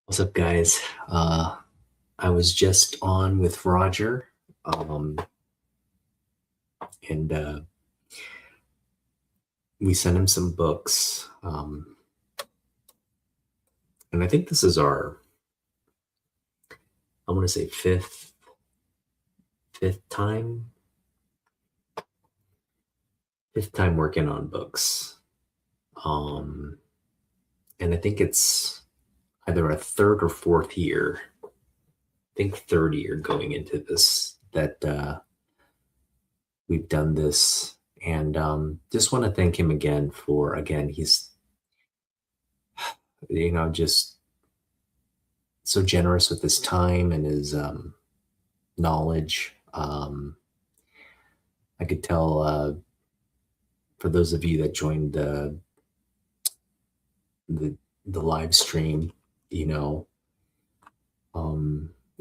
What's up, guys? I was just on with Roger, and we sent him some books. And I think this is our, I want to say fifth time, fifth time working on books. Um, and I think it's either a third or fourth year. I think third year going into this that we've done this. And just want to thank him again for, again, he's, just so generous with his time and his knowledge. I could tell for those of you that joined the the live stream, you know,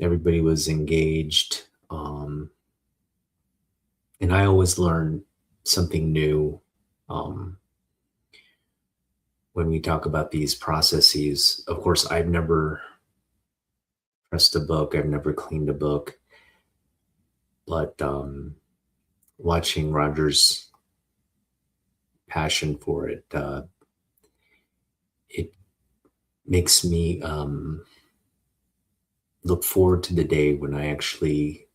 everybody was engaged, and I always learn something new when we talk about these processes. Of course, I've never pressed a book, I've never cleaned a book, but watching Roger's passion for it, it makes me look forward to the day when I actually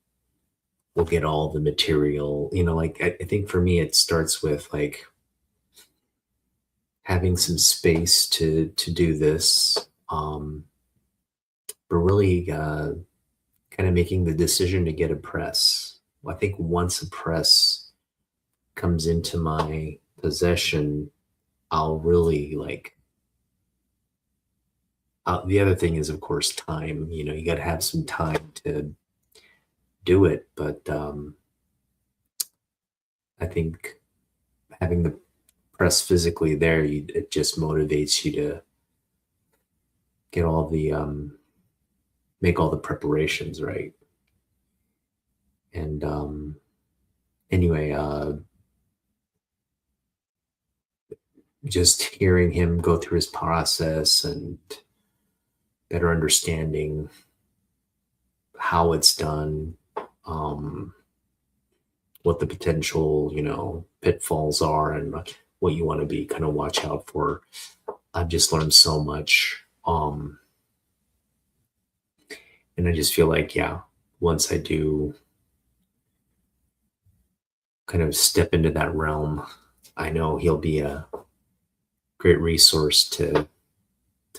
will get all the material. I think for me, it starts with like having some space to do this, but really kind of making the decision to get a press. I think once a press comes into my possession, I'll really like. The other thing is, of course, time. You got to have some time to do it. But I think having the press physically there, it just motivates you to get all the make all the preparations right. And anyway, just hearing him go through his process and better understanding how it's done, what the potential, pitfalls are, and what you want to be kind of watch out for. I've just learned so much. And I just feel like, yeah, once I do kind of step into that realm, I know he'll be a great resource to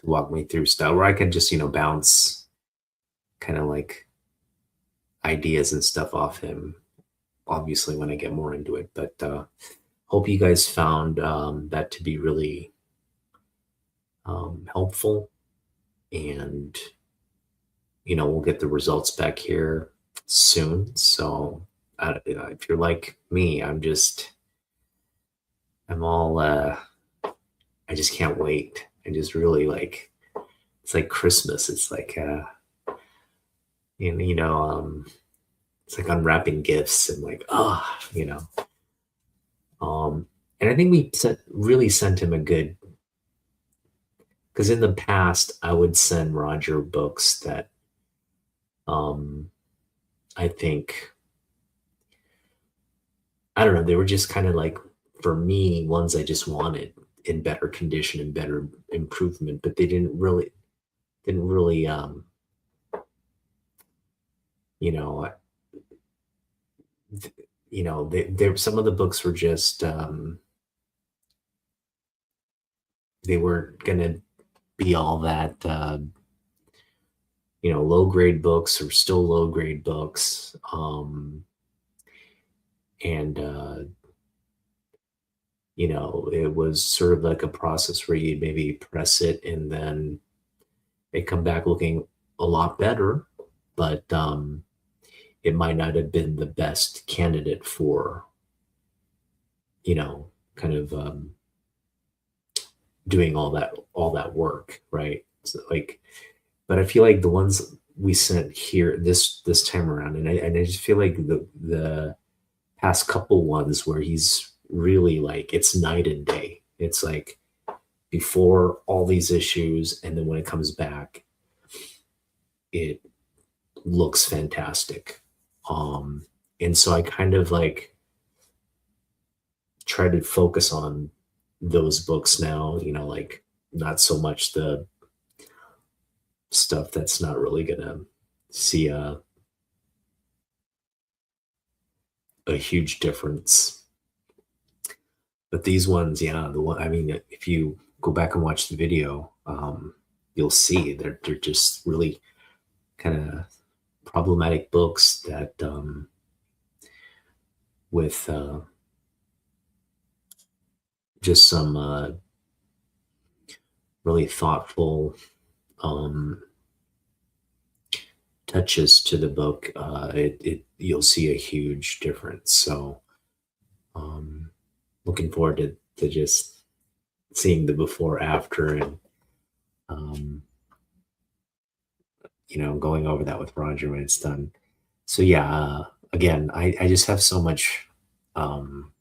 walk me through stuff where I can just, bounce kind of like ideas and stuff off him, obviously, when I get more into it. But hope you guys found that to be really helpful. And, we'll get the results back here soon. So if you're like me, I'm all, I just can't wait. I just really like, it's like Christmas. It's like, it's like unwrapping gifts and like, and I think really sent him a good, because in the past I would send Roger books that, I think, I don't know, they were just kind of like, for me, ones I just wanted in better condition and better improvement, but they didn't really, you know, some of the books were just, they weren't gonna be all that, low grade books or still low grade books. And it was sort of like a process where you'd maybe press it and then they come back looking a lot better, but it might not have been the best candidate for, kind of doing all that work, right? So like, but I feel like the ones we sent here this time around, and I just feel like the past couple ones where he's really like, it's night and day. It's like before all these issues, and then when it comes back, it looks fantastic. And so I kind of like try to focus on those books now, like not so much the stuff that's not really gonna see a huge difference. But these ones, yeah, the one, I mean, if you go back and watch the video, you'll see they're just really kind of problematic books that with just some really thoughtful um, touches to the book, it you'll see a huge difference. So um, looking forward to just seeing the before after and um, going over that with Roger when it's done. So yeah, again, I just have so much um,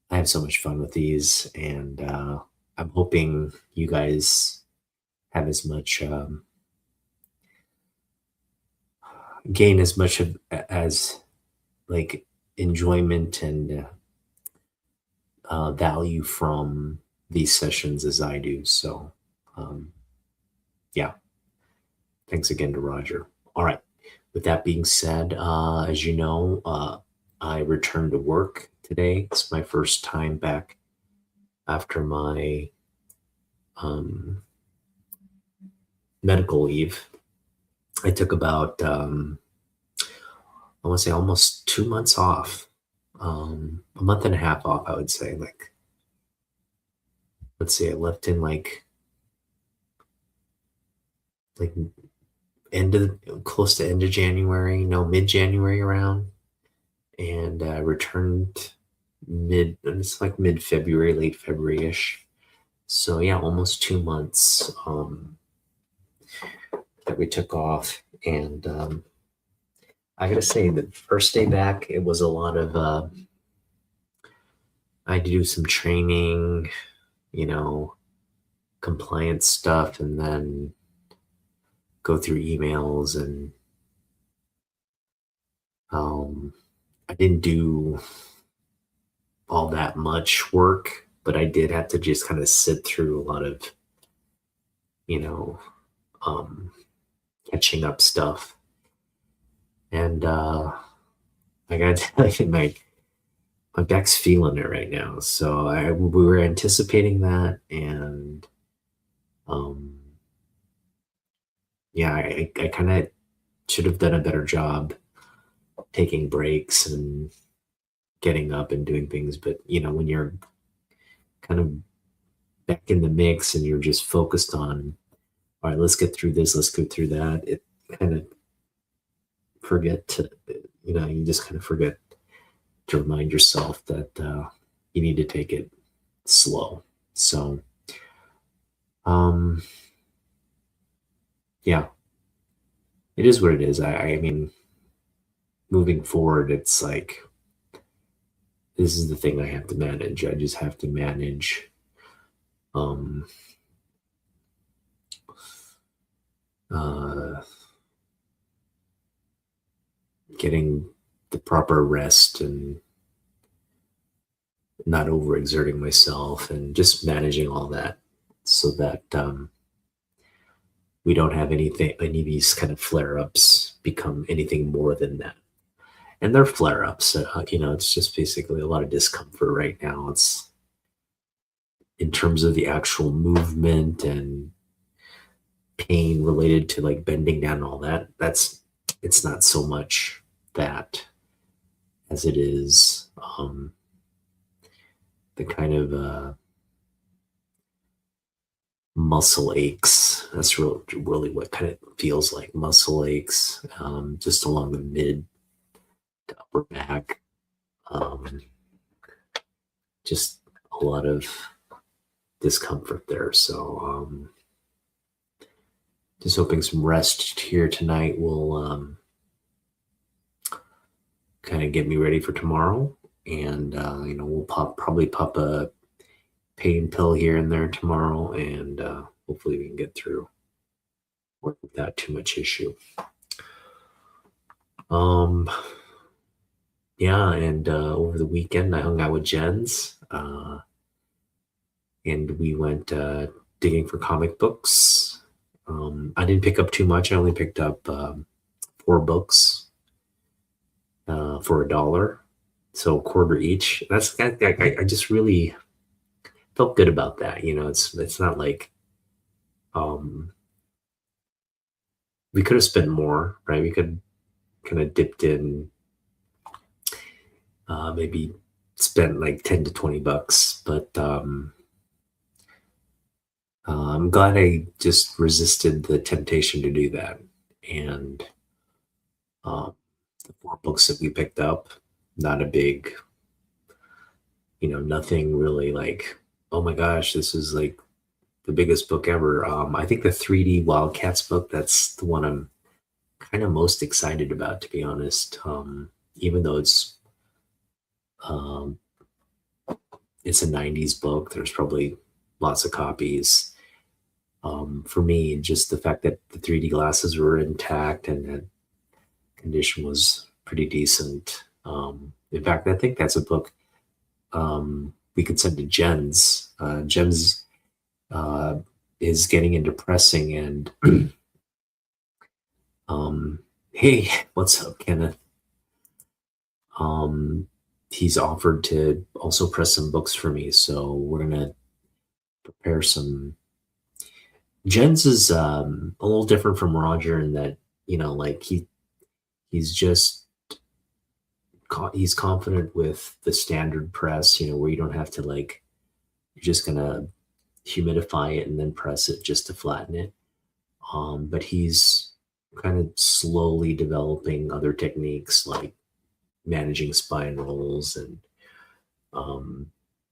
I have so much fun with these, and I'm hoping you guys have as much gain as much of as like enjoyment and value from these sessions as I do. So um, yeah, thanks again to Roger. All right. With that being said, as you know, I returned to work today. It's my first time back after my medical leave. I took about, I want to say almost 2 months off, a month and a half off, I would say. Like, let's see, I left in like close to end of January, no, mid-January around, and returned it's like mid-February, late February-ish. So yeah, almost 2 months that we took off. And I gotta say, the first day back, it was a lot of, I had to do some training, compliance stuff, and then go through emails. And I didn't do all that much work, but I did have to just kind of sit through a lot of, um, catching up stuff. And I gotta tell you, my back's feeling it right now. So we were anticipating that, and um, yeah, I kind of should have done a better job taking breaks and getting up and doing things. But when you're kind of back in the mix and you're just focused on, all right, let's get through this, let's go through that, it kind of forget to, you just kind of forget to remind yourself that you need to take it slow. So, yeah, it is what it is. I mean, moving forward, it's like, this is the thing I have to manage. I just have to manage uh, getting the proper rest and not overexerting myself and just managing all that so that we don't have any of these kind of flare-ups become anything more than that. And they're flare-ups. It's just basically a lot of discomfort right now. It's in terms of the actual movement and pain related to like bending down and all that. It's not so much that as it is the kind of muscle aches. That's really what kind of feels like muscle aches, just along the mid to upper back. Just a lot of discomfort there. So just hoping some rest here tonight will kind of get me ready for tomorrow. And we'll probably pop a pain pill here and there tomorrow, and hopefully we can get through. without too much issue. Um, yeah, and over the weekend I hung out with Jens, and we went digging for comic books. I didn't pick up too much. I only picked up 4 books for $1, so a quarter each. I just really felt good about that. It's not like um, we could have spent more, right? We could kind of dipped in, maybe spent like 10 to 20 bucks, but I'm glad I just resisted the temptation to do that. And um, the 4 books that we picked up, not a big, nothing really like, oh my gosh, this is like the biggest book ever. I think the 3D Wildcats book, that's the one I'm kind of most excited about, to be honest. Even though um, it's a 90s book, there's probably lots of copies. For me, just the fact that the 3D glasses were intact and that condition was pretty decent. In fact, I think that's a book we could send to Jens. Jens is getting into pressing, and hey, what's up, Kenneth? He's offered to also press some books for me, so we're gonna prepare some. Jens is a little different from Roger in that, like he's just he's confident with the standard press, where you don't have to, like, you're just gonna humidify it and then press it just to flatten it. But he's kind of slowly developing other techniques like managing spine rolls and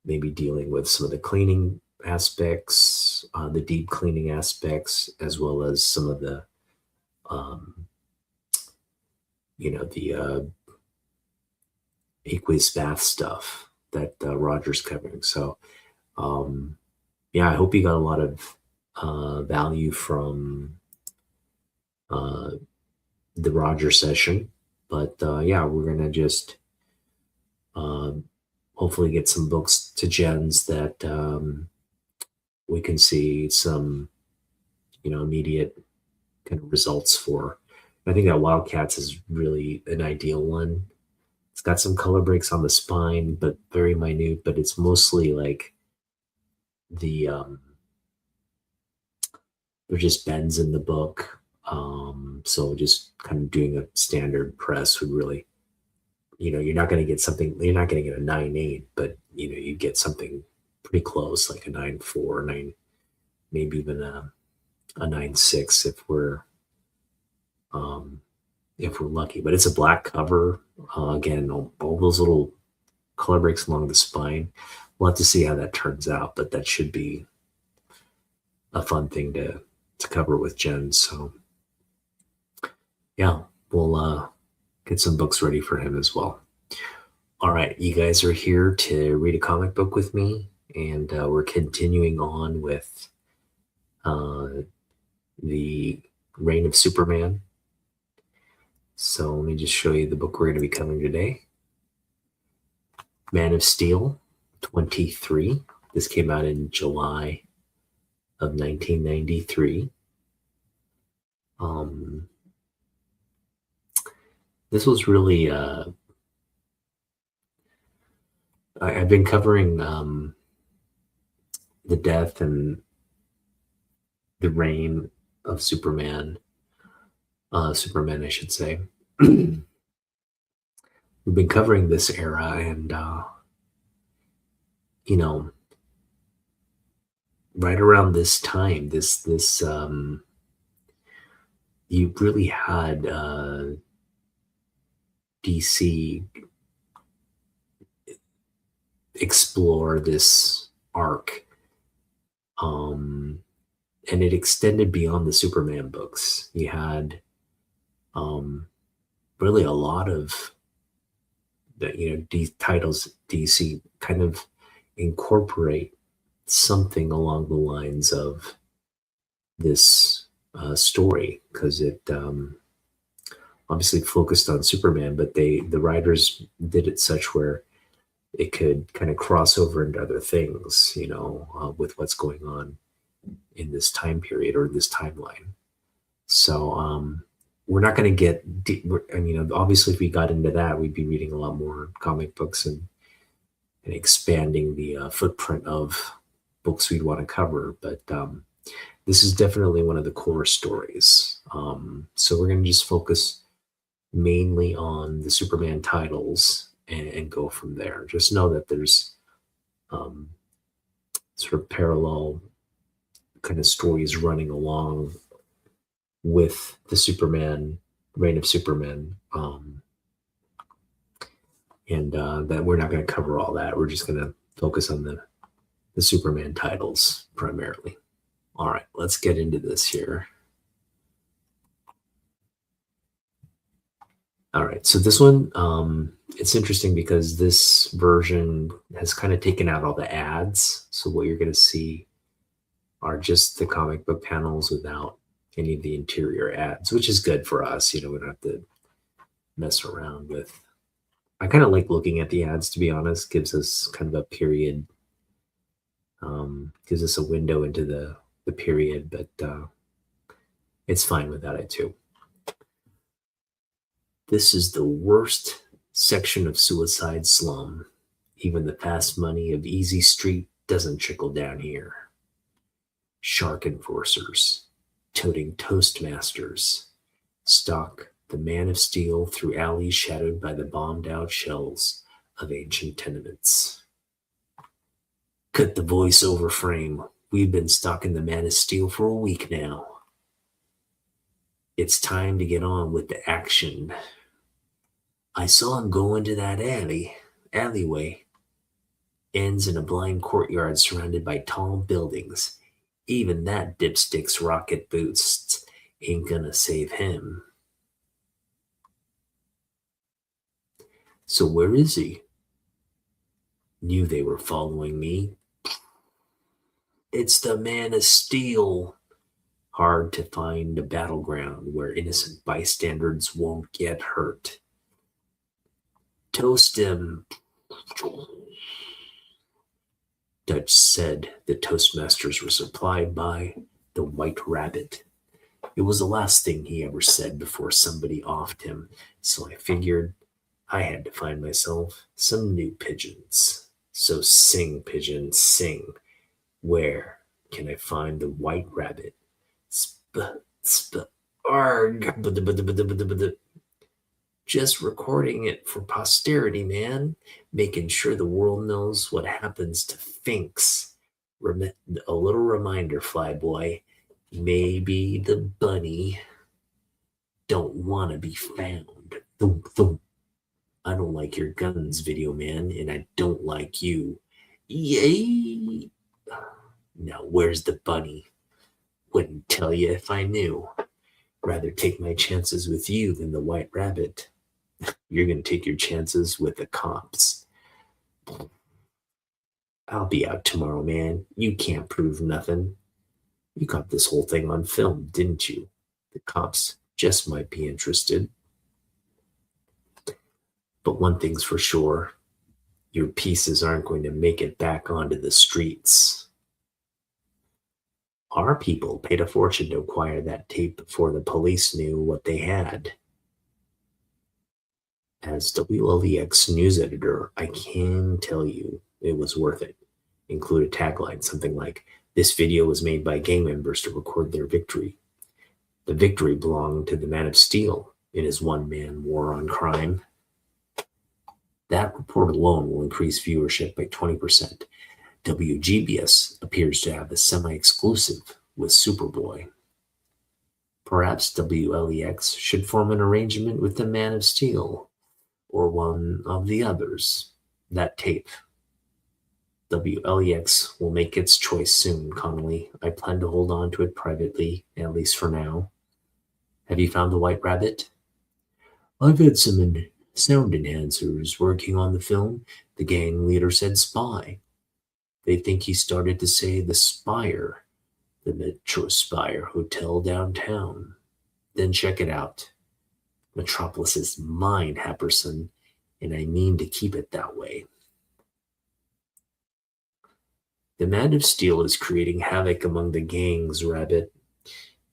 maybe dealing with some of the cleaning aspects, the deep cleaning aspects, as well as some of the, the aqueous bath stuff that Roger's covering. So, yeah, I hope you got a lot of value from the Roger session. But yeah, we're gonna just hopefully get some books to Jens that we can see some, immediate kind of results for. I think that Wildcats is really an ideal one. It's got some color breaks on the spine, but very minute. But it's mostly like the they're just bends in the book. So just kind of doing a standard press would really, you're not going to get something. You're not going to get a 9.8, but you get something pretty close, like a 9.4, 9, maybe even a 9.6 if we're lucky. But it's a black cover. Again, all those little color breaks along the spine. We'll have to see how that turns out, but that should be a fun thing to cover with Jen. So yeah, we'll get some books ready for him as well. All right, you guys are here to read a comic book with me, and we're continuing on with the Reign of Superman. So let me just show you the book we're going to be covering today. Man of Steel 23. This came out in July of 1993. This was really I've been covering the death and the reign of Superman, I should say. We've been covering this era, and right around this time, this you really had DC explore this arc, and it extended beyond the Superman books. You had really a lot of the titles. DC kind of incorporate something along the lines of this story because it obviously focused on Superman, but the writers did it such where it could kind of cross over into other things, with what's going on in this time period or this timeline. So we're not going to get deep, and obviously if we got into that, we'd be reading a lot more comic books and expanding the footprint of books we'd want to cover. But this is definitely one of the core stories. So we're going to just focus mainly on the Superman titles and go from there. Just know that there's um, sort of parallel kind of stories running along with the Superman Reign of Superman, and that we're not going to cover all that. We're just going to focus on the Superman titles primarily. All right, let's get into this here. All right, so this one, it's interesting because this version has kind of taken out all the ads. So what you're going to see are just the comic book panels without any of the interior ads, which is good for us. We don't have to mess around with. I kind of like looking at the ads, to be honest. Gives us kind of a period, gives us a window into the period, but it's fine without it too. This is the worst section of Suicide Slum. Even the fast money of Easy Street doesn't trickle down here. Shark enforcers, toting Toastmasters, stalk the Man of Steel through alleys shadowed by the bombed out shells of ancient tenements. Cut the voiceover frame. We've been stalking the Man of Steel for a week now. It's time to get on with the action. I saw him go into that alleyway. Ends in a blind courtyard surrounded by tall buildings. Even that dipstick's rocket boots ain't gonna save him. So where is he? Knew they were following me. It's the Man of Steel. Hard to find a battleground where innocent bystanders won't get hurt. Toast him. Dutch said the Toastmasters were supplied by the White Rabbit. It was the last thing he ever said before somebody offed him, so I figured I had to find myself some new pigeons. So sing, pigeons, sing. Where can I find the White Rabbit? Arg. Just recording it for posterity, man. Making sure the world knows what happens to Finks. A little reminder, Flyboy. Maybe the bunny don't want to be found. Thump, thump. I don't like your guns, Video Man, and I don't like you. Yay! Now, where's the bunny? Wouldn't tell you if I knew. Rather take my chances with you than the White Rabbit. You're going to take your chances with the cops. I'll be out tomorrow, man. You can't prove nothing. You got this whole thing on film, didn't you? The cops just might be interested. But one thing's for sure, your pieces aren't going to make it back onto the streets. Our people paid a fortune to acquire that tape before the police knew what they had. As WLEX news editor, I can tell you it was worth it. Include a tagline, something like, this video was made by gang members to record their victory. The victory belonged to the Man of Steel in his one-man war on crime. That report alone will increase viewership by 20%. WGBS appears to have a semi-exclusive with Superboy. Perhaps WLEX should form an arrangement with the Man of Steel or one of the others. That tape. WLEX will make its choice soon, Connolly. I plan to hold on to it privately, at least for now. Have you found the White Rabbit? I've had some sound enhancers working on the film. The gang leader said spy. They think he started to say the spire The Metrospire Hotel downtown. Then check it out. Metropolis is mine, Happerson, and I mean to keep it that way. The Man of Steel is creating havoc among the gangs, Rabbit,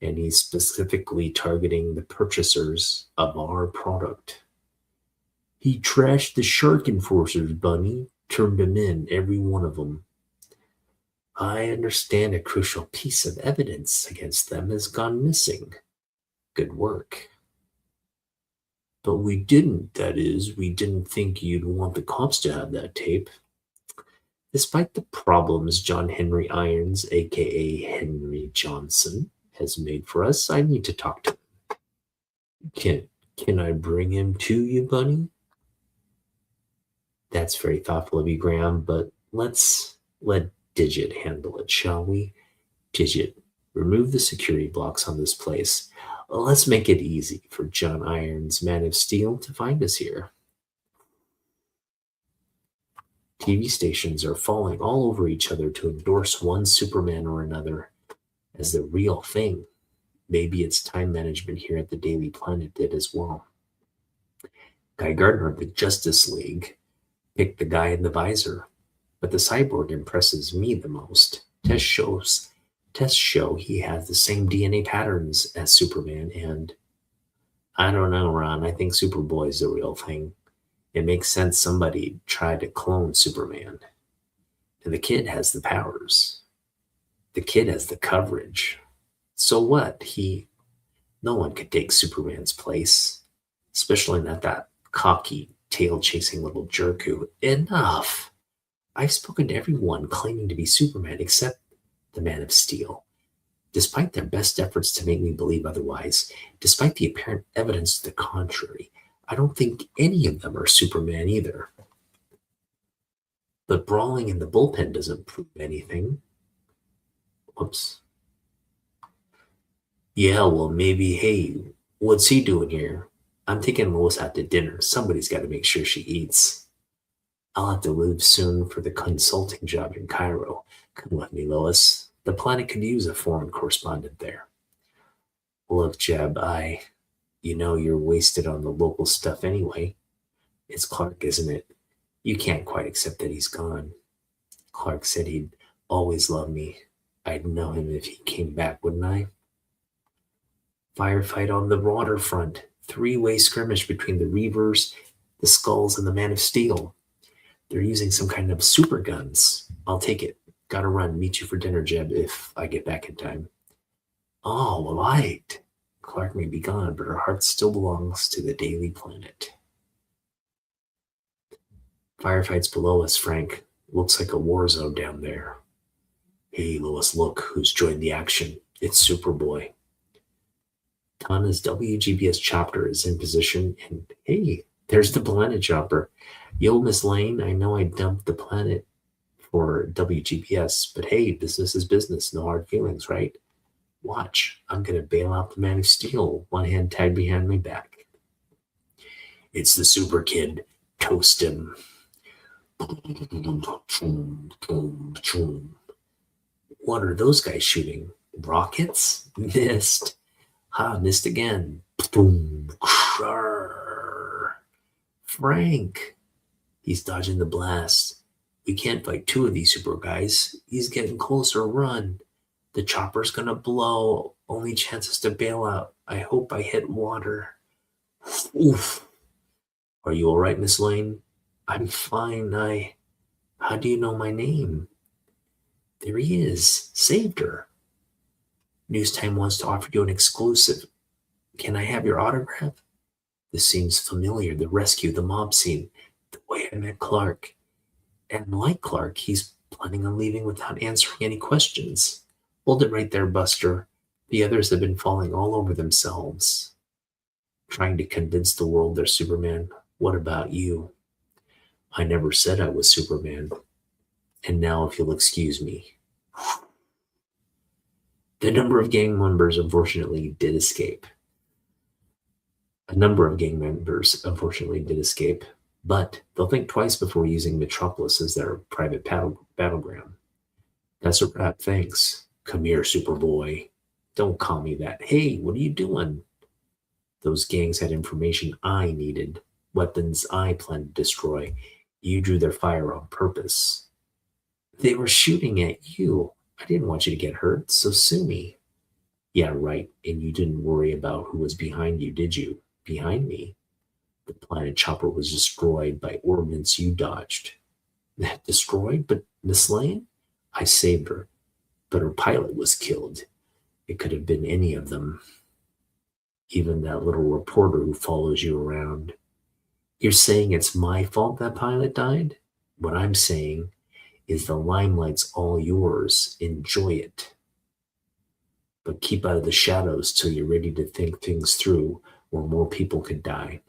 and he's specifically targeting the purchasers of our product. He trashed the Shark Enforcers, Bunny, turned them in, every one of them. I understand a crucial piece of evidence against them has gone missing. Good work. But we didn't, that is, we didn't think you'd want the cops to have that tape. Despite the problems John Henry Irons, aka Henry Johnson, has made for us, I need to talk to him. Can I bring him to you, Bunny? That's very thoughtful of you, Graham, but let's let Digit handle it, shall we? Digit, remove the security blocks on this place. Let's make it easy for John Irons, Man of Steel, to find us here. TV stations are falling all over each other to endorse one Superman or another as the real thing. Maybe it's time management here at the Daily Planet did as well. Guy Gardner of the Justice League picked the guy in the visor, but the cyborg impresses me the most. Tests show he has the same DNA patterns as Superman, and I don't know, Ron, I think Superboy's the real thing. It makes sense somebody tried to clone Superman. And the kid has the powers. The kid has the coverage. So what? No one could take Superman's place, especially not that cocky, tail-chasing little jerk who, enough! I've spoken to everyone claiming to be Superman except the Man of Steel. Despite their best efforts to make me believe otherwise, despite the apparent evidence to the contrary, I don't think any of them are Superman either. But brawling in the bullpen doesn't prove anything. Whoops. Yeah, well, maybe, hey, what's he doing here? I'm taking Lois out to dinner. Somebody's got to make sure she eats. I'll have to leave soon for the consulting job in Cairo. Come with me, Lois. The planet could use a foreign correspondent there. Look, Jeb, you're wasted on the local stuff anyway. It's Clark, isn't it? You can't quite accept that he's gone. Clark said he'd always love me. I'd know him if he came back, wouldn't I? Firefight on the waterfront. Three-way skirmish between the Reavers, the Skulls, and the Man of Steel. They're using some kind of super guns. I'll take it. Gotta run. Meet you for dinner, Jeb, if I get back in time. Oh, right. Clark may be gone, but her heart still belongs to the Daily Planet. Firefights below us, Frank. Looks like a war zone down there. Hey, Lois, look who's joined the action. It's Superboy. Tana's WGBS chopper is in position, and hey, there's the planet chopper. Yo, Miss Lane, I know I dumped the planet for WGBS, but hey, business is business. No hard feelings, right? Watch, I'm going to bail out the Man of Steel, one hand tied behind my back. It's the Super Kid. Toast him. What are those guys shooting? Rockets? Missed. Missed again. Boom. Frank. He's dodging the blast. We can't fight two of these super guys. He's getting closer. Run. The chopper's gonna blow. Only chances to bail out. I hope I hit water. Oof. Are you all right, Miss Lane? I'm fine. How do you know my name? There he is. Saved her. News Time wants to offer you an exclusive. Can I have your autograph? This seems familiar. The rescue, the mob scene, the way I met Clark. And like Clark, he's planning on leaving without answering any questions. Hold it right there, Buster. The others have been falling all over themselves, trying to convince the world they're Superman. What about you? I never said I was Superman. And now, if you'll excuse me. The number of gang members, unfortunately, did escape. But they'll think twice before using Metropolis as their private battleground. That's a wrap. Thanks. Come here, Superboy. Don't call me that. Hey, what are you doing? Those gangs had information I needed, weapons I planned to destroy. You drew their fire on purpose. They were shooting at you. I didn't want you to get hurt, so sue me. Yeah, right. And you didn't worry about who was behind you, did you? Behind me? The planet chopper was destroyed by ordnance you dodged. Destroyed, but mislaid? I saved her, but her pilot was killed. It could have been any of them. Even that little reporter who follows you around. You're saying it's my fault that pilot died? What I'm saying is the limelight's all yours. Enjoy it. But keep out of the shadows till you're ready to think things through, or more people could die.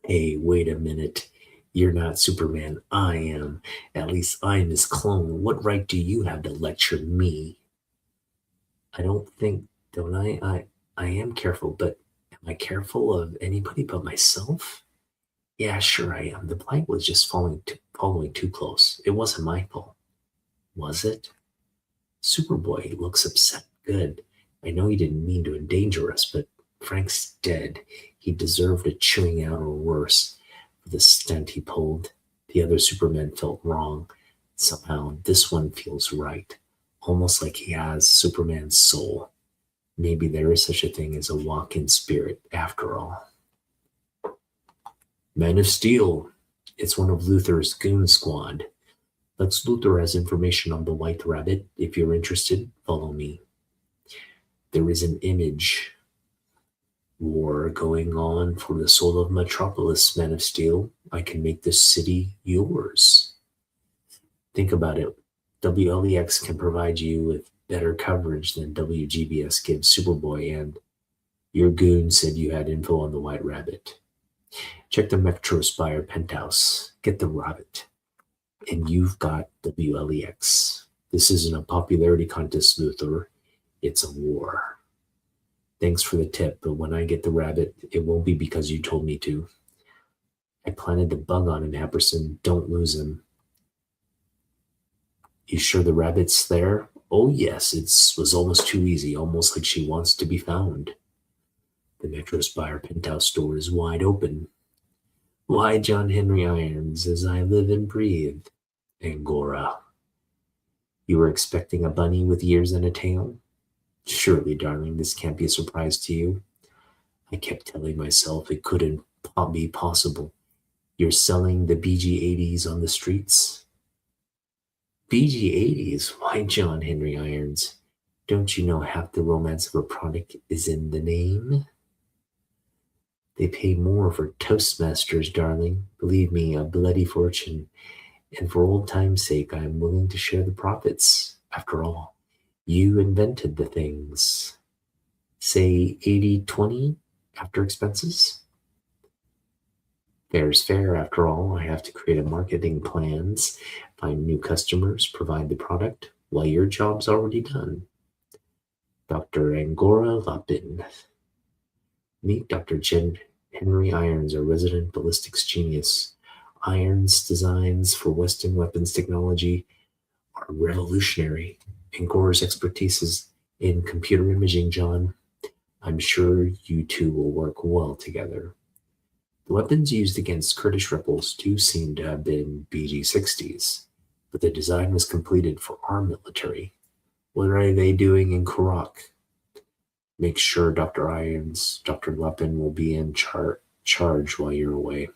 Hey, wait a minute. You're not Superman. I am. At least I'm his clone. What right do you have to lecture me? I don't think, don't I? I am careful, but am I careful of anybody but myself? Yeah, sure I am. The blight was just following too close. It wasn't my fault. Was it? Superboy looks upset. Good. I know he didn't mean to endanger us, but Frank's dead. He deserved a chewing out or worse for the stunt he pulled. The other Supermen felt wrong. Somehow, this one feels right. Almost like he has Superman's soul. Maybe there is such a thing as a walk-in spirit, after all. Man of Steel. It's one of Luthor's goon squad. Lex Luthor has information on the White Rabbit. If you're interested, follow me. There is an image war going on for the soul of Metropolis, Man of Steel. I can make this city yours. Think about it. WLEX can provide you with better coverage than WGBS gives Superboy, and your goon said you had info on the White Rabbit. Check the Metro Spire penthouse. Get the rabbit. And you've got WLEX. This isn't a popularity contest, Luthor. It's a war. Thanks for the tip, but when I get the rabbit, it won't be because you told me to. I planted the bug on him, Happerson. Don't lose him. You sure the rabbit's there? Oh, yes, it was almost too easy, almost like she wants to be found. The Metro Spire penthouse door is wide open. Why, John Henry Irons, as I live and breathe. Angora. You were expecting a bunny with ears and a tail? Surely, darling, this can't be a surprise to you. I kept telling myself it couldn't be possible. You're selling the BG-80s on the streets? BG-80s? Why, John Henry Irons? Don't you know half the romance of a product is in the name? They pay more for Toastmasters, darling. Believe me, a bloody fortune. And for old time's sake, I am willing to share the profits. After all, you invented the things. Say 80-20 after expenses? Fair's fair, after all. I have to create a marketing plans, find new customers, provide the product, while your job's already done. Dr. Angora Lapin. Meet Dr. Henry Irons, a resident ballistics genius. Irons' designs for Western weapons technology are revolutionary. Angora's expertise is in computer imaging, John. I'm sure you two will work well together. The weapons used against Kurdish rebels do seem to have been BG-60s, but the design was completed for our military. What are they doing in Kurak? Make sure Dr. Irons, Dr. Lapin will be in charge while you're away.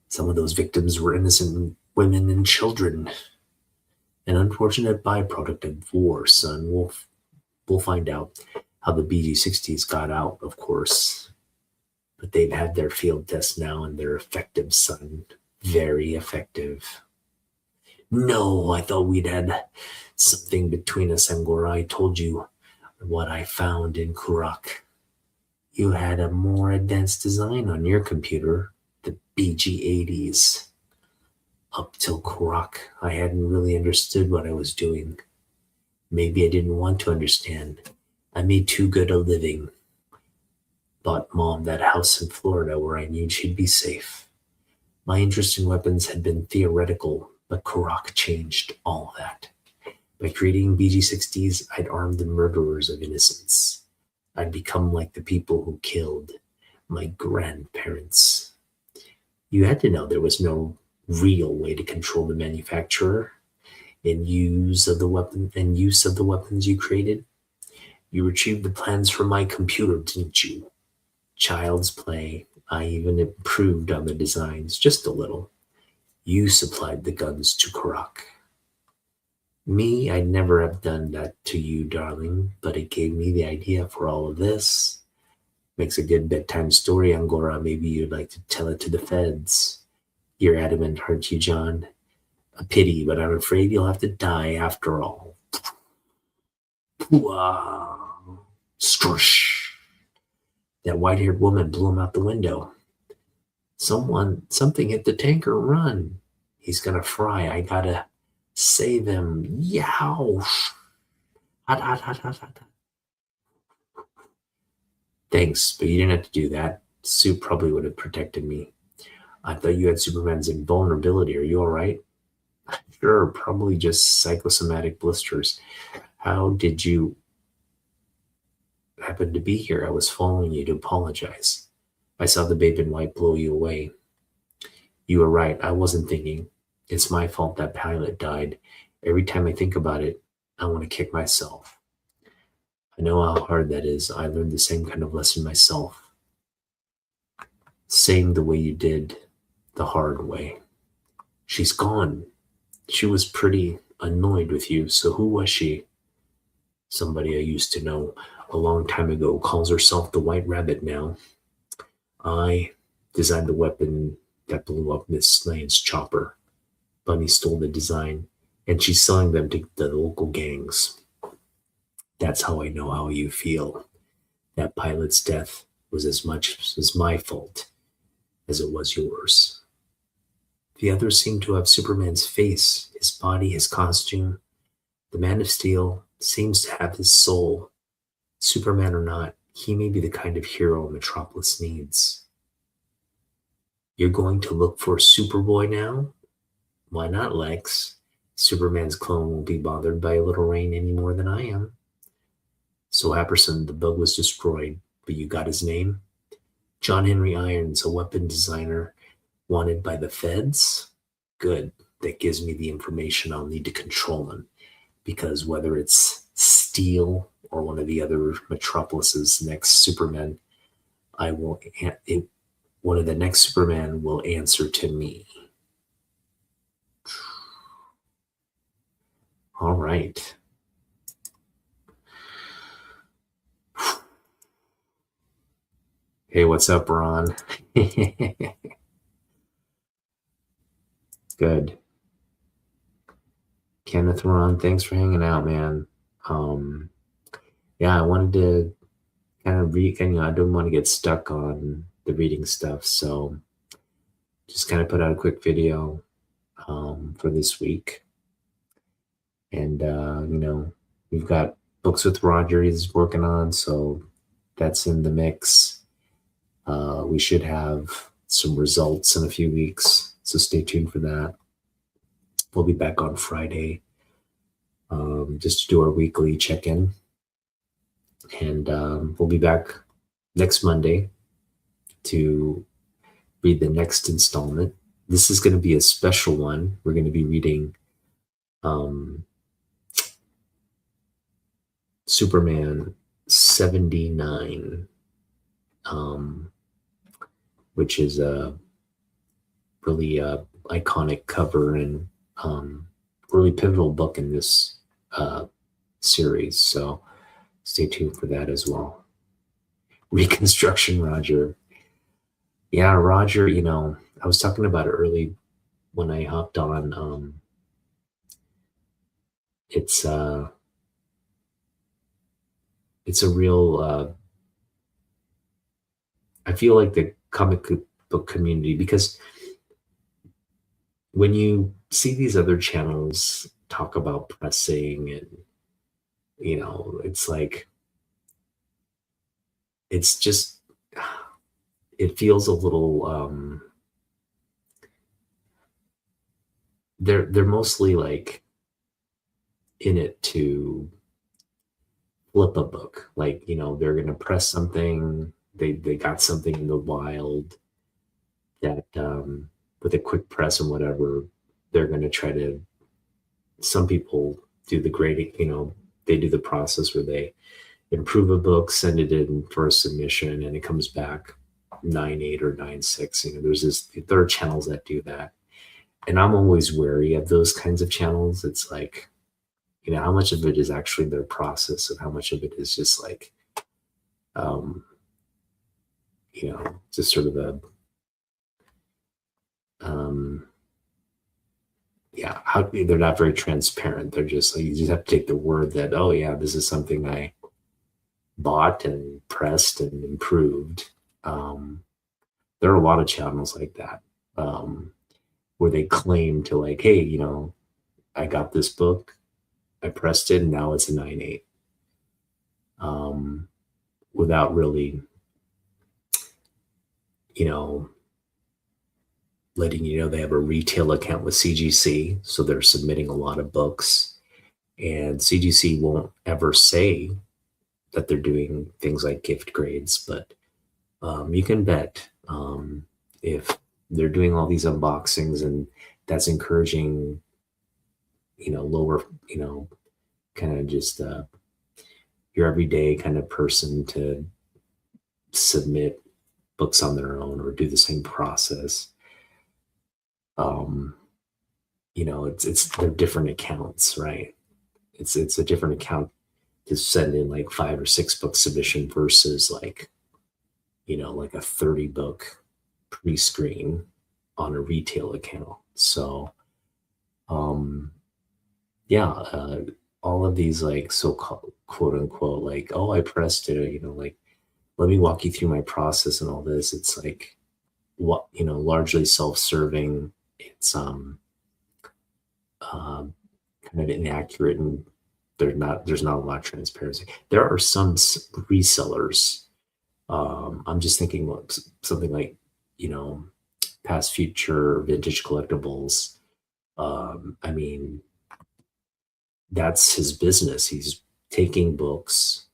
Some of those victims were innocent women and children. An unfortunate byproduct of war, son. We'll find out how the BG-60s got out, of course. But they've had their field tests now, and they're effective, son. Very effective. No, I thought we'd had something between us, Angora. I told you what I found in Kurak. You had a more advanced design on your computer, the BG-80s. Up till Kurak, I hadn't really understood what I was doing. Maybe I didn't want to understand. I made too good a living. Bought Mom that house in Florida where I knew she'd be safe. My interest in weapons had been theoretical, but Kurak changed all that. By creating BG-60s, I'd armed the murderers of innocents. I'd become like the people who killed my grandparents. You had to know there was no real way to control the manufacturer and use of the weapons you created. You retrieved the plans from my computer, didn't you? Child's play. I even improved on the designs just a little. You supplied the guns to Karak. Me, I'd never have done that to you, darling, but it gave me the idea for all of this. Makes a good bedtime story, Angora. Maybe you'd like to tell it to the feds. You're adamant, aren't you, John? A pity, but I'm afraid you'll have to die after all. Wow. Strush. That white-haired woman blew him out the window. Something hit the tanker. Run. He's gonna fry. I gotta save him. Yow. Hot, hot, hot, hot, hot. Thanks, but you didn't have to do that. Sue probably would have protected me. I thought you had Superman's invulnerability. Are you all right? Sure, probably just psychosomatic blisters. How did you happen to be here? I was following you to apologize. I saw the babe in white blow you away. You were right. I wasn't thinking. It's my fault that pilot died. Every time I think about it, I want to kick myself. I know how hard that is. I learned the same kind of lesson myself. Same the way you did, the hard way. She's gone. She was pretty annoyed with you. So who was she? Somebody I used to know a long time ago. Calls herself the White Rabbit now. I designed the weapon that blew up Miss Lane's chopper. Bunny stole the design, and she's selling them to the local gangs. That's how I know how you feel. That pilot's death was as much as my fault as it was yours. The others seem to have Superman's face, his body, his costume. The Man of Steel seems to have his soul. Superman or not, he may be the kind of hero Metropolis needs. You're going to look for Superboy now? Why not, Lex? Superman's clone won't be bothered by a little rain any more than I am. So, Apperson, the bug was destroyed, but you got his name? John Henry Irons, a weapon designer wanted by the feds? Good. That gives me the information I'll need to control him. Because whether it's Steel or one of the other Metropolis's next Supermen, one of the next Superman will answer to me. All right. Hey, what's up, Ron? Good. Kenneth, Ron, thanks for hanging out, man. Yeah, I wanted to kind of I don't want to get stuck on the reading stuff, so just kind of put out a quick video for this week. And, we've got Books with Roger he's working on, so that's in the mix. We should have some results in a few weeks, so stay tuned for that. We'll be back on Friday just to do our weekly check-in. And we'll be back next Monday to read the next installment. This is going to be a special one. We're going to be reading Superman 79, which is a really iconic cover and really pivotal book in this series. So stay tuned for that as well. Reconstruction Roger. Yeah, Roger, I was talking about it early when I hopped on. It's a real, I feel like the comic book community, because when you see these other channels talk about pressing and, it's like, it's just, it feels a little, they're mostly like in it to flip a book. Like, they're gonna press something, they got something in the wild that with a quick press and whatever, they're gonna try to some people do the grading, they do the process where they improve a book, send it in for a submission, and it comes back 9.8 or 9.6. There are channels that do that. And I'm always wary of those kinds of channels. It's like, how much of it is actually their process and how much of it is just like, um, just sort of um, how they're not very transparent. They're just like, you just have to take the word that, oh yeah, this is something I bought and pressed and improved. There are a lot of channels like that, where they claim to like, hey, I got this book, I pressed it, and now it's a 9.8, without really, letting they have a retail account with CGC, so they're submitting a lot of books, and CGC won't ever say that they're doing things like gift grades, but you can bet if they're doing all these unboxings and that's encouraging, lower, kind of just your everyday kind of person to submit books on their own or do the same process. It's they're different accounts, right? It's a different account to send in like 5 or 6 book submission versus like, like a 30 book pre-screen on a retail account. So, all of these like so-called quote unquote, like, oh, I pressed it, like, let me walk you through my process and all this. It's like, what, largely self-serving. It's kind of inaccurate, and there's not a lot of transparency. There are some resellers. I'm just thinking what something like, past future vintage collectibles. I mean, that's his business. He's taking books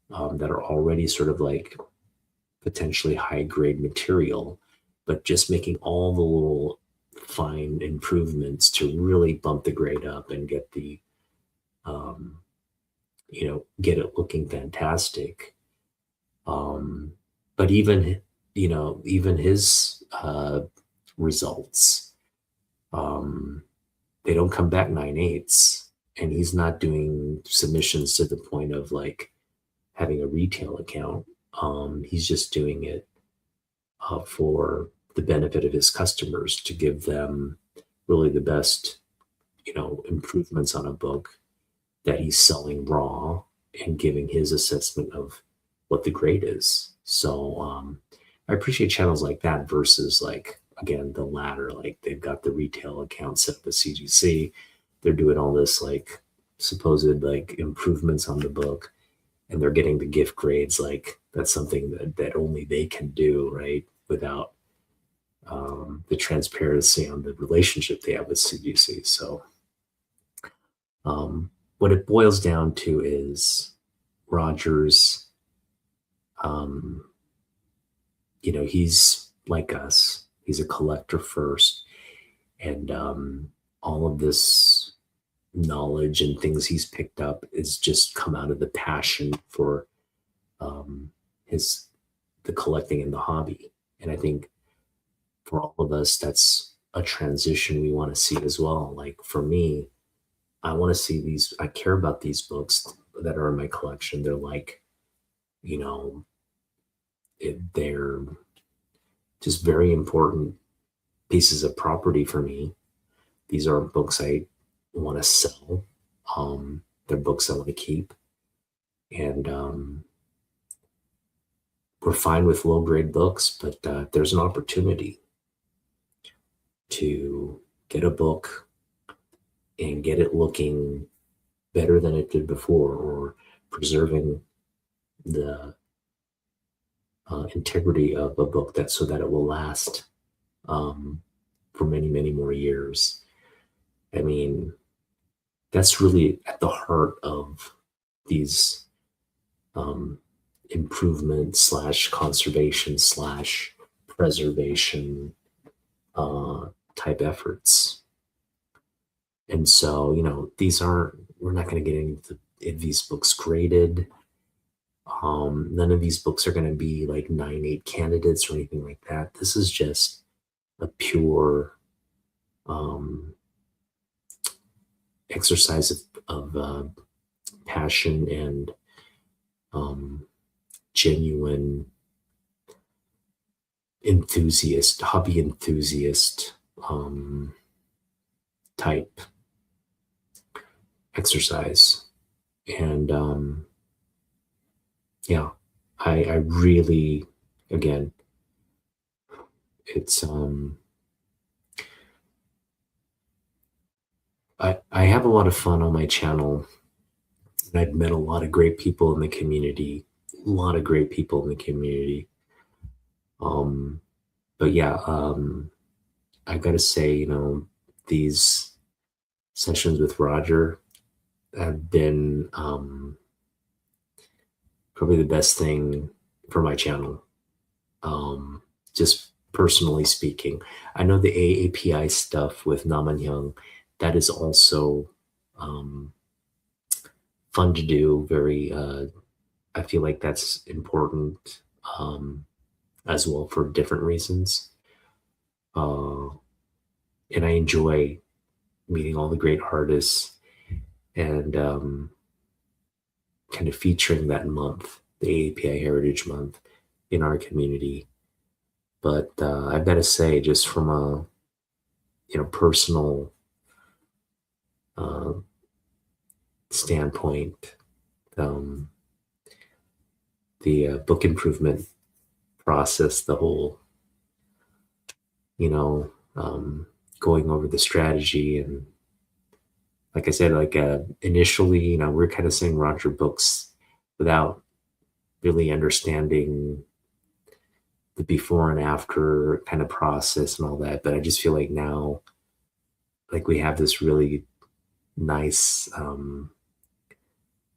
that are already sort of like potentially high grade material, but just making all the little fine improvements to really bump the grade up and get the get it looking fantastic. But even his results, they don't come back 9.8s, and he's not doing submissions to the point of like having a retail account. He's just doing it for the benefit of his customers, to give them really the best, improvements on a book that he's selling raw, and giving his assessment of what the grade is. So I appreciate channels like that versus like, again, the latter, like they've got the retail account set up with CGC. They're doing all this like supposed like improvements on the book, and they're getting the gift grades. Like that's something that only they can do, right? Without the transparency on the relationship they have with CGC. So what it boils down to is Rogers, he's like us. He's a collector first, and all of this knowledge and things he's picked up is just come out of the passion for the collecting and the hobby. And I think for all of us, that's a transition we want to see as well. Like for me, I want to see these, I care about these books that are in my collection. They're like, they're just very important pieces of property for me. These are books I want to sell. They're books I want to keep. And we're fine with low grade books, but there's an opportunity to get a book and get it looking better than it did before, or preserving the integrity of a book so that it will last for many, many more years. I mean, that's really at the heart of these um, improvement slash conservation slash preservation uh, type efforts. And so, these aren't, we're not going to get into these books graded. None of these books are going to be like 9-8 candidates or anything like that. This is just a pure um, exercise of passion and um, genuine hobby enthusiast type exercise. And yeah, I really, again, it's I have a lot of fun on my channel, and I've met a lot of great people in the community, a lot of great people in the community. But yeah, I gotta say, these sessions with Roger have been probably the best thing for my channel. Just personally speaking, I know the AAPI stuff with Naman, that is also fun to do. I feel like that's important as well for different reasons. And I enjoy meeting all the great artists and kind of featuring that month, the AAPI Heritage Month, in our community. But I've got to say, just from a personal standpoint, the book improvement process, the whole, going over the strategy, and like I said, like initially, we're kind of saying Roger books without really understanding the before and after kind of process and all that. But I just feel like now, like, we have this really nice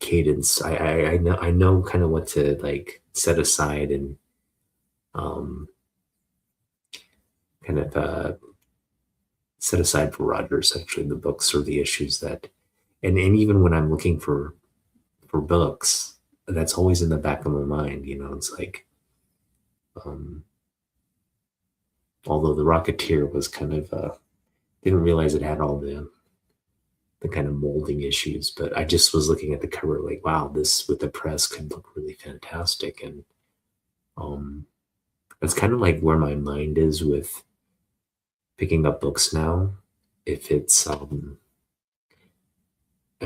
cadence. I know kind of what to like set aside and kind of set aside for Roger, essentially, the books or the issues that, and even when I'm looking for books, that's always in the back of my mind. It's like, although the Rocketeer was kind of didn't realize it had all the kind of molding issues, but I just was looking at the cover like, wow, this with the press could look really fantastic. And that's kind of like where my mind is with picking up books now. If it's I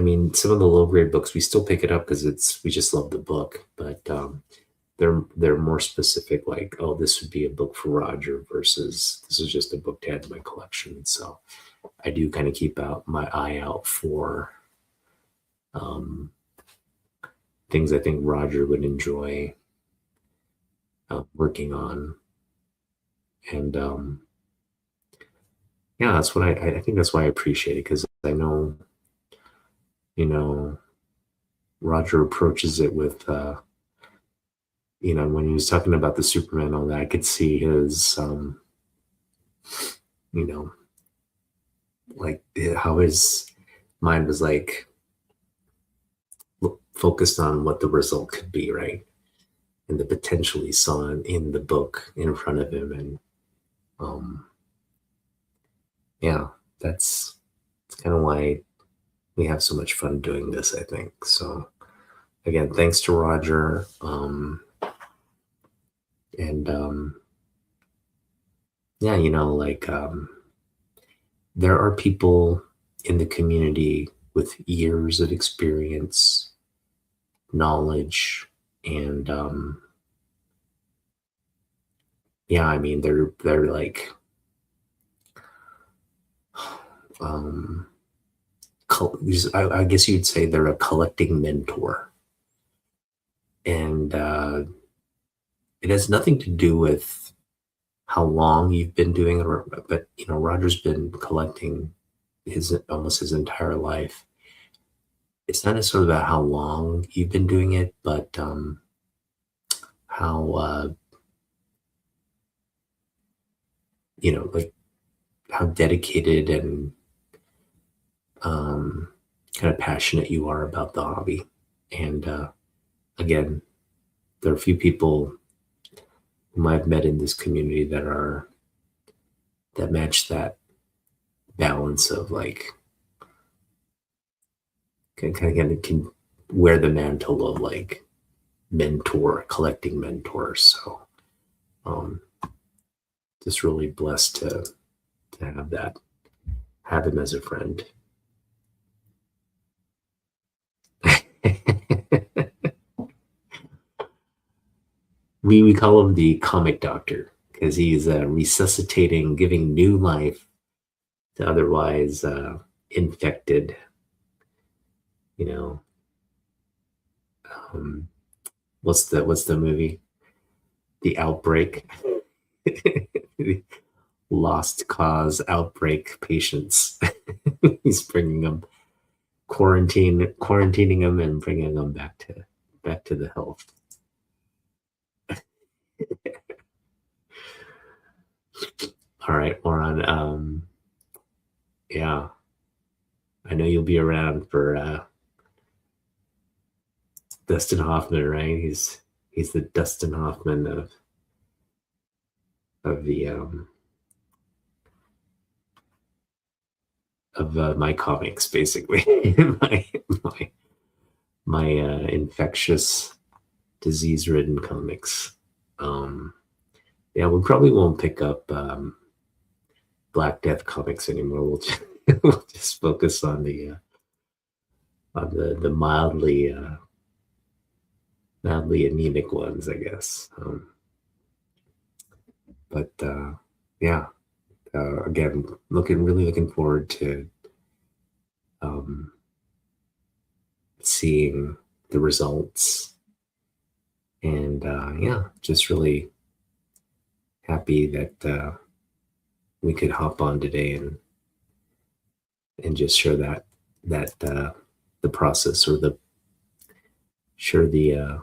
mean, some of the low grade books we still pick it up because we just love the book, but they're more specific, like, oh, this would be a book for Roger versus this is just a book to add to my collection. So I do kind of keep my eye out for things I think Roger would enjoy working on. And yeah, that's what I think that's why I appreciate it, because I know, Roger approaches it with, when he was talking about the Superman, all that, I could see his, like how his mind was like focused on what the result could be, right? And the potential he saw in the book in front of him. And yeah, that's kind of why we have so much fun doing this, I think. So again, thanks to Roger. And yeah, like there are people in the community with years of experience, knowledge, and yeah, I mean, they're like I guess you'd say they're a collecting mentor. And it has nothing to do with how long you've been doing it, but Roger's been collecting almost his entire life. it's not necessarily about how long you've been doing it, but how like how dedicated and um, kind of passionate you are about the hobby. And again, there are a few people whom I've met in this community that match that balance of like can wear the mantle of like collecting mentors. So um, just really blessed to have him as a friend. we call him the comic doctor because he's resuscitating, giving new life to otherwise infected, you know. Um, what's the movie? The Outbreak. Lost cause outbreak patients. He's bringing them quarantining them and bringing them back to the health. All right, Moran. Yeah, I know you'll be around for Dustin Hoffman, right? He's the Dustin Hoffman of the of my comics, basically. my infectious, disease-ridden comics. Yeah, we probably won't pick up Black Death comics anymore. We'll just focus on the mildly anemic ones, I guess. But yeah, again, really looking forward to um, seeing the results, and yeah, just really happy that we could hop on today and just share that the process or share the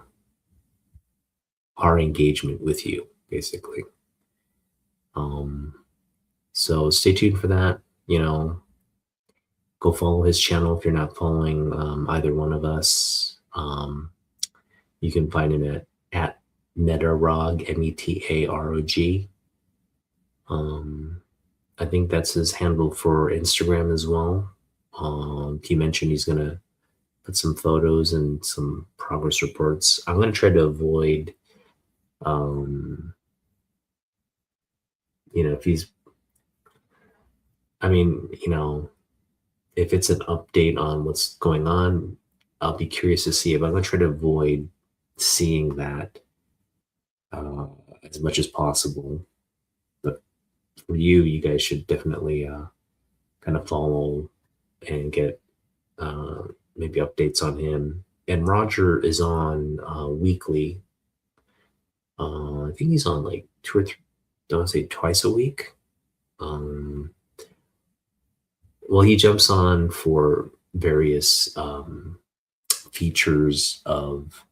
our engagement with you, basically. So stay tuned for that. Go follow his channel if you're not following either one of us. You can find him at Metarog, Metarog. I think that's his handle for Instagram as well. He mentioned he's gonna put some photos and some progress reports. I'm gonna try to avoid, if he's, I mean, if it's an update on what's going on, I'll be curious to see it. But I'm gonna try to avoid seeing that as much as possible. But for you guys should definitely kind of follow and get maybe updates on him. And Roger is on weekly. I think he's on like 2 or 3, don't say twice a week. Well, he jumps on for various features of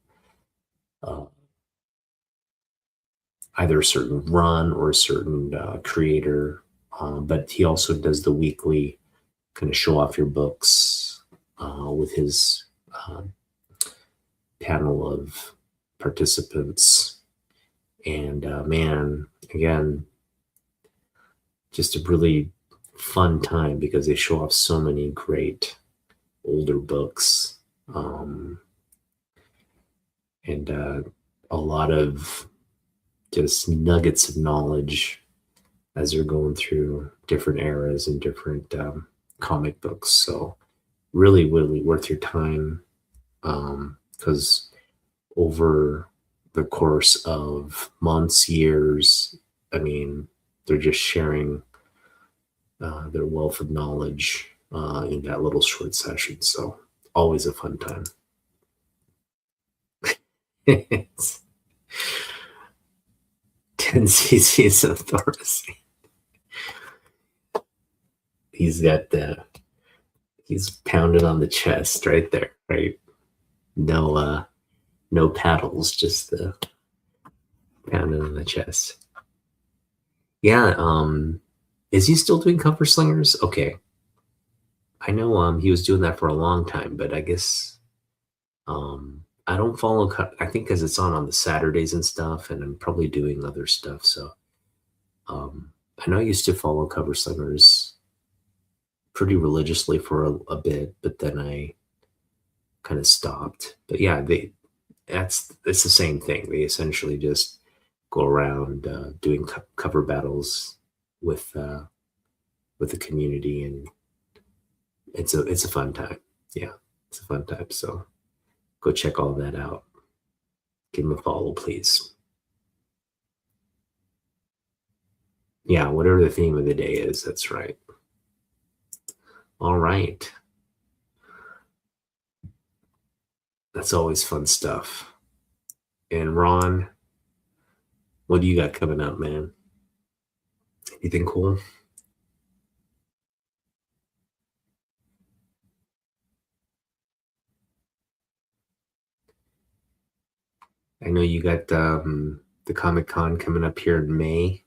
either a certain run or a certain creator. But he also does the weekly kind of show off your books with his panel of participants. And man, again, just a really fun time because they show off so many great older books and a lot of just nuggets of knowledge as they're going through different eras and different comic books. So really, really worth your time because over the course of months, years, I mean, they're just sharing their wealth of knowledge in that little short session. So always a fun time. It's 10 cc's of Thorazine. He's got He's pounding on the chest right there, right? No, no paddles, just the pounding on the chest. Yeah. Is he still doing cover slingers? Okay. I know he was doing that for a long time, but I guess I don't follow I think because it's on the Saturdays and stuff, and I'm probably doing other stuff. So I know I used to follow cover slingers pretty religiously for a bit, but then I kind of stopped. But yeah, it's the same thing. They essentially just go around doing cover battles with uh, with the community, and it's a fun time. Yeah, it's a fun time. So go check all that out. Give them a follow, please. Yeah, whatever the theme of the day is, that's right. All right, that's always fun stuff. And Ron, what do you got coming up, man? Anything cool? I know you got the Comic Con coming up here in May,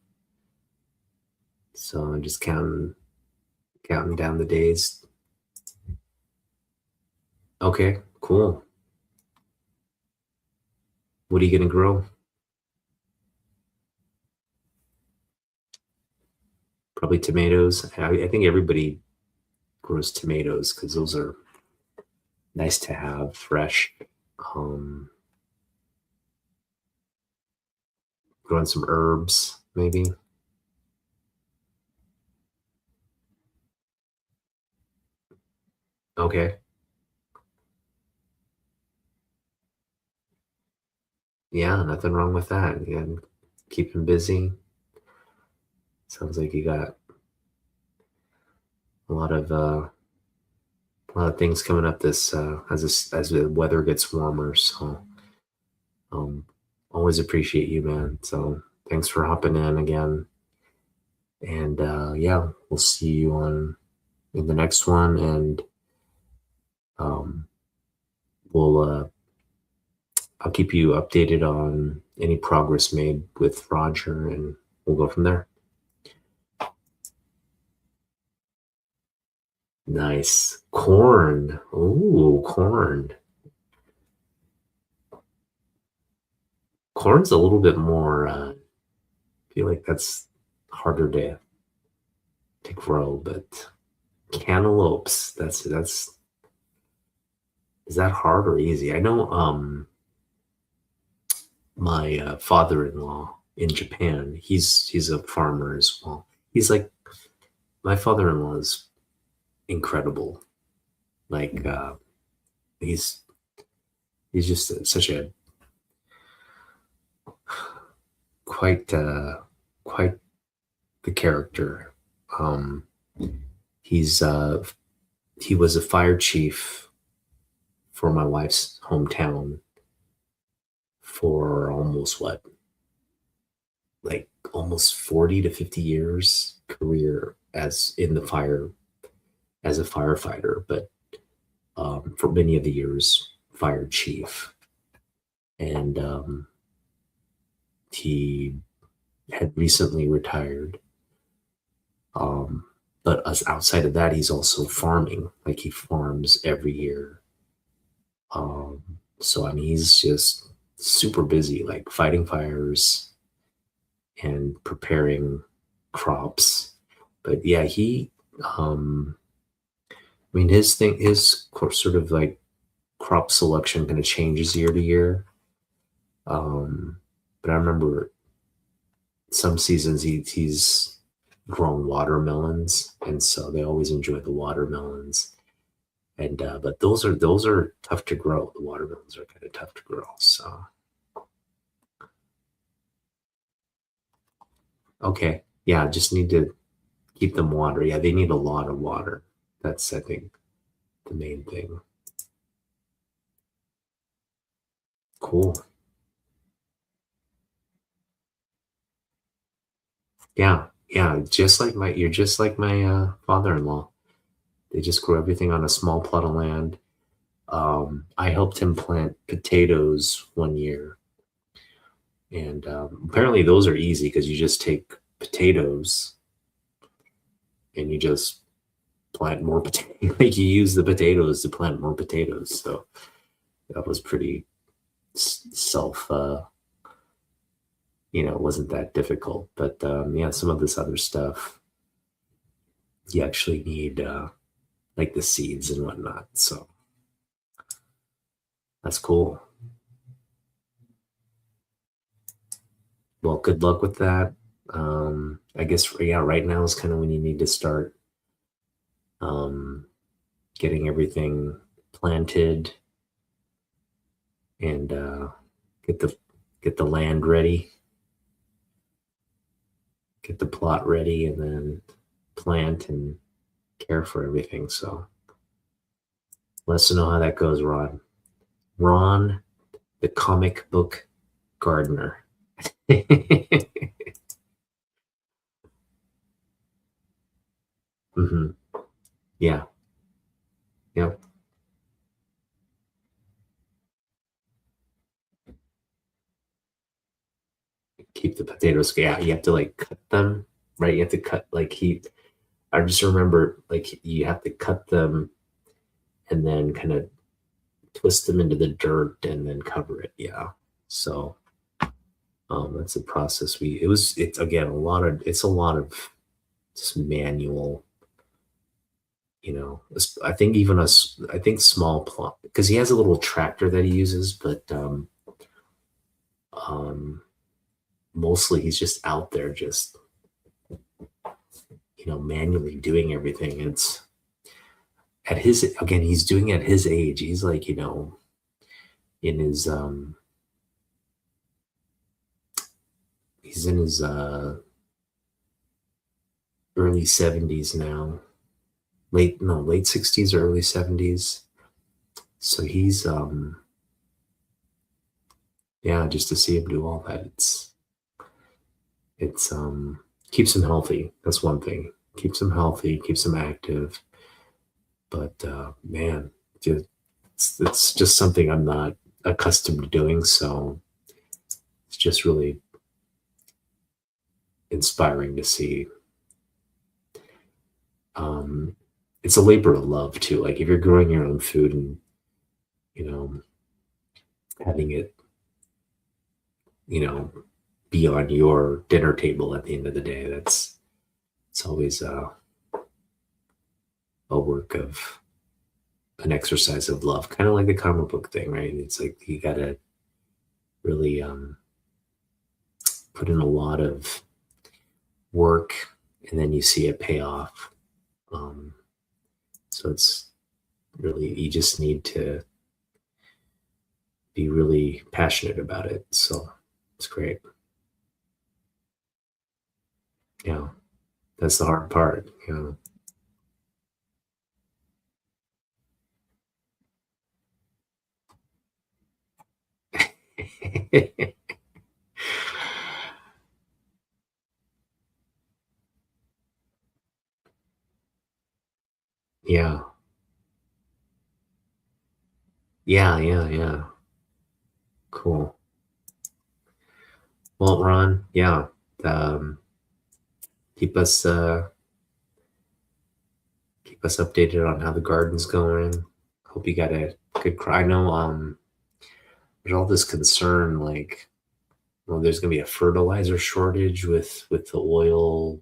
so I'm just counting down the days. Okay, cool. What are you gonna grow? Probably tomatoes. I think everybody grows tomatoes because those are nice to have fresh. Um, Growing some herbs, maybe. Okay. Yeah, nothing wrong with that. And keep him busy. Sounds like you got a lot of things coming up this as the weather gets warmer. So um, always appreciate you, man. So thanks for hopping in again. And yeah, we'll see you on in the next one, and um, we'll I'll keep you updated on any progress made with Roger, and we'll go from there. Nice. Corn. Ooh, corn. Corn's a little bit more, I feel like that's harder to grow, but cantaloupes, is that hard or easy? I know my father-in-law in Japan, he's a farmer as well. He's like, my father-in-law is incredible. Like he's he's just such a quite quite the character. Um, he's he was a fire chief for my wife's hometown for almost what, like almost 40 to 50 years career as in the fire as a firefighter, but for many of the years fire chief. And he had recently retired. But as outside of that, he's also farming. Like he farms every year. So I mean, he's just super busy, like fighting fires and preparing crops. But yeah, I mean, his sort of like crop selection kind of changes year to year. But I remember some seasons he's grown watermelons, and so they always enjoy the watermelons. And but those are tough to grow. The watermelons are kind of tough to grow. So okay, yeah, just need to keep them water. Yeah, they need a lot of water. That's I think the main thing. Cool. Yeah, yeah. Just like my you're just like my father-in-law. They just grow everything on a small plot of land. I helped him plant potatoes one year, and apparently those are easy because you just take potatoes and you just plant more potatoes. Like you use the potatoes to plant more potatoes. So that was pretty self. It wasn't that difficult. But yeah, some of this other stuff you actually need like the seeds and whatnot. So that's cool. Well, good luck with that. I guess yeah, right now is kind of when you need to start um, getting everything planted and get the get the land ready, get the plot ready, and then plant and care for everything. So let us know how that goes, Ron. Ron, the comic book gardener. hmm Yeah. Yep. Keep the potatoes. Yeah, you have to like cut them, right? You have to cut like he. I just remember like you have to cut them and then kind of twist them into the dirt and then cover it. Yeah. So that's a process. It's again it's a lot of just manual. I think even us. I think small plot because he has a little tractor that he uses, but um, mostly he's just out there just manually doing everything. It's at his again he's doing it at his age. He's like in his he's in his early 70s now, late 60s or early 70s. So he's yeah, just to see him do all that, it's keeps him healthy. That's one thing. Keeps him healthy, keeps him active. But man, it's just something I'm not accustomed to doing. So it's just really inspiring to see. Um, it's a labor of love too. Like if you're growing your own food and you know having it, you know, be on your dinner table at the end of the day, it's always a work of an exercise of love, kind of like the comic book thing, right? It's like you gotta really put in a lot of work and then you see it pay off. Um, so it's really, you just need to be really passionate about it. So it's great. Yeah, that's the hard part. Yeah, yeah. Cool. Well, Ron, yeah, um, keep us keep us updated on how the garden's going. Hope you got a good cry. I know there's all this concern like, well, there's going to be a fertilizer shortage with the oil,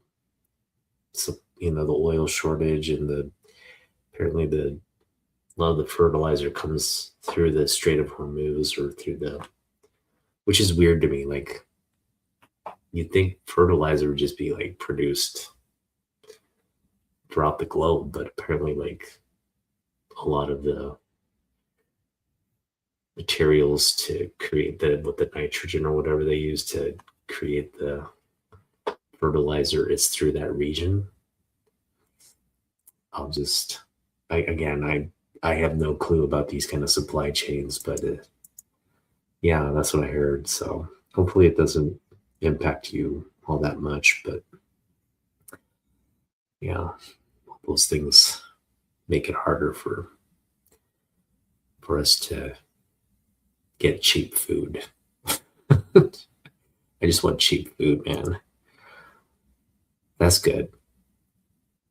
so, the oil shortage and the apparently the a lot of the fertilizer comes through the Strait of Hormuz or through which is weird to me. Like you'd think fertilizer would just be like produced throughout the globe, but apparently like a lot of the materials to create the nitrogen or whatever they use to create the fertilizer is through that region. I'll just I have no clue about these kind of supply chains, but yeah, that's what I heard. So hopefully it doesn't impact you all that much, but yeah, those things make it harder for us to get cheap food. I just want cheap food, man. That's good.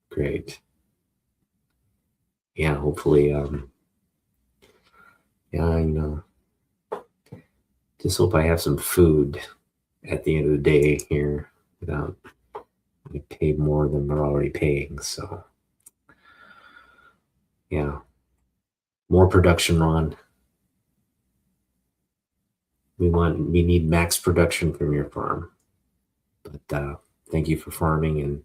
Great. Yeah, hopefully, yeah, just hope I have some food at the end of the day here without we pay more than we're already paying. So yeah, more production, Ron. We need max production from your farm. But thank you for farming, and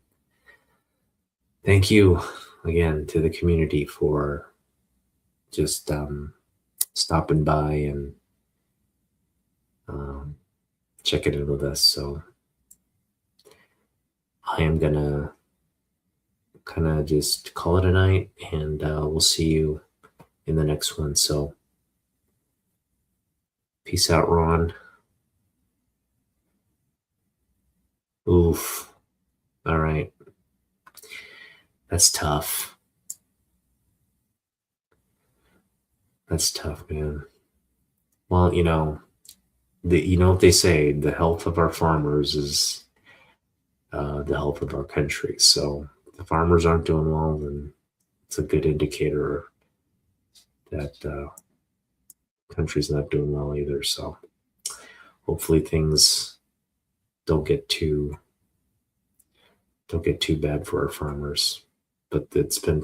thank you again to the community for just stopping by and checking in with us. So I am gonna kind of just call it a night, and we'll see you in the next one. So peace out, Ron. Oof. All right. That's tough. That's tough, man. Well, you know what they say, the health of our farmers is the health of our country. So if the farmers aren't doing well, then it's a good indicator that country's not doing well either. So hopefully things don't get too bad for our farmers. But it's been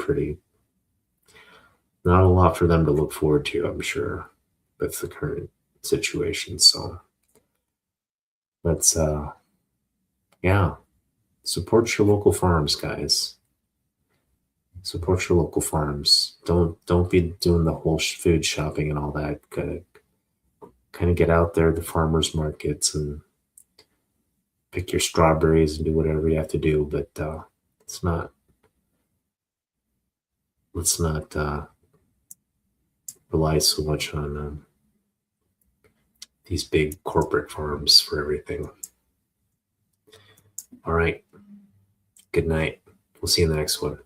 not a lot for them to look forward to, I'm sure, with the current situation. So let's yeah, support your local farms, guys. Support your local farms. Don't be doing the whole food shopping and all that. Kind of get out there to the farmers markets and pick your strawberries and do whatever you have to do. But let's not rely so much on these big corporate farms for everything. All right. Good night. We'll see you in the next one.